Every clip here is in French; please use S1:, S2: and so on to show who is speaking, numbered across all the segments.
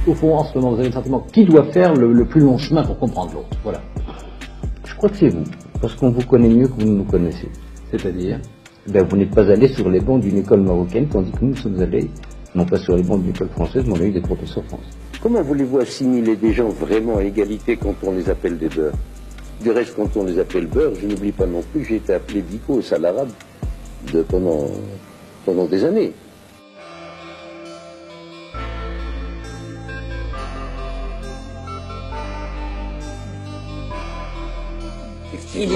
S1: Au fond, en ce moment, vous avez le sentiment qui doit faire le plus long chemin pour comprendre l'autre. Voilà.
S2: Je crois que c'est vous, parce qu'on vous connaît mieux que vous nous connaissez.
S1: C'est-à-dire,
S2: Vous n'êtes pas allé sur les bancs d'une école marocaine, tandis que nous sommes allés, non pas sur les bancs d'une école française, mais on a eu des professeurs français.
S3: Comment voulez-vous assimiler des gens vraiment à égalité quand on les appelle des beurs? Du reste, quand on les appelle beurs, je n'oublie pas non plus, j'ai été appelé Biko, à l'arabe, pendant des années.
S4: Il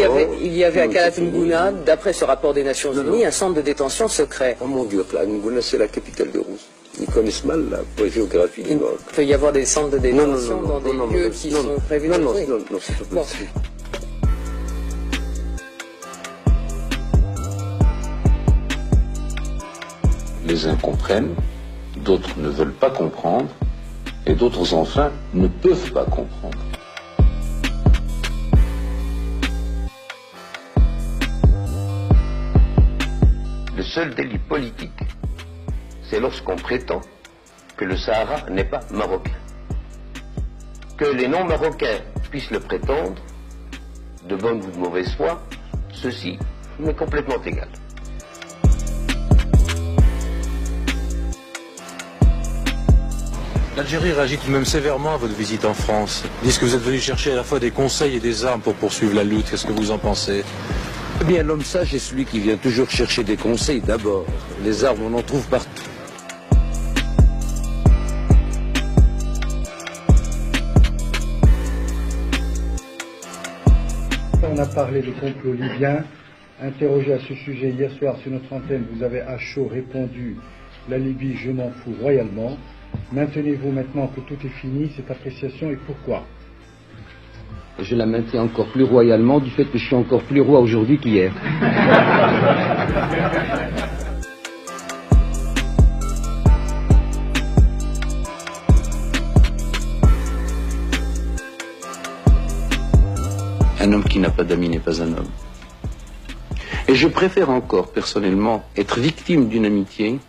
S4: y avait à Kalatungouna, d'après ce rapport des Nations Unies, un centre de détention secret.
S3: Oh mon Dieu, Kalatungouna, c'est la capitale de Rousse. Ils connaissent mal la géographie du Maroc.
S4: Il peut y avoir des centres de détention dans des lieux qui sont prévus.
S3: Non, c'est pas possible.
S5: Les uns comprennent, d'autres ne veulent pas comprendre, et d'autres enfin ne peuvent pas comprendre.
S3: Le seul délit politique, c'est lorsqu'on prétend que le Sahara n'est pas marocain. Que les non-marocains puissent le prétendre, de bonne ou de mauvaise foi, ceci m'est complètement égal.
S6: L'Algérie réagit tout de même sévèrement à votre visite en France. Ils disent que vous êtes venu chercher à la fois des conseils et des armes pour poursuivre la lutte. Qu'est-ce que vous en pensez?
S3: Eh bien, l'homme sage est celui qui vient toujours chercher des conseils d'abord. Les armes, on en trouve partout.
S7: On a parlé de complot libyen. Interrogé à ce sujet hier soir sur notre antenne, vous avez à chaud répondu « La Libye, je m'en fous royalement ». Maintenez-vous maintenant que tout est fini, cette appréciation, et pourquoi?
S2: Je la maintiens encore plus royalement du fait que je suis encore plus roi aujourd'hui qu'hier.
S5: Un homme qui n'a pas d'amis n'est pas un homme. Et je préfère encore, personnellement, être victime d'une amitié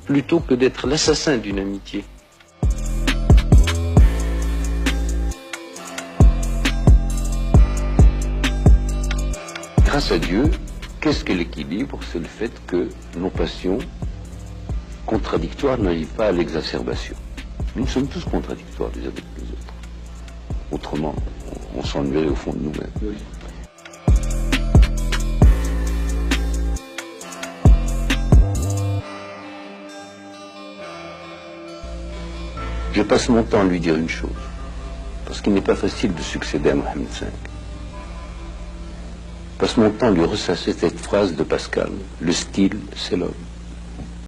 S5: plutôt que d'être l'assassin d'une amitié. Grâce à Dieu, qu'est-ce que l'équilibre? C'est le fait que nos passions contradictoires n'arrivent pas à l'exacerbation. Nous sommes tous contradictoires les uns avec les autres. Autrement, on s'ennuierait au fond de nous-mêmes. Oui. Je passe mon temps à lui dire une chose, parce qu'il n'est pas facile de succéder à Mohamed V. Je passe mon temps à lui ressasser cette phrase de Pascal, le style, c'est l'homme.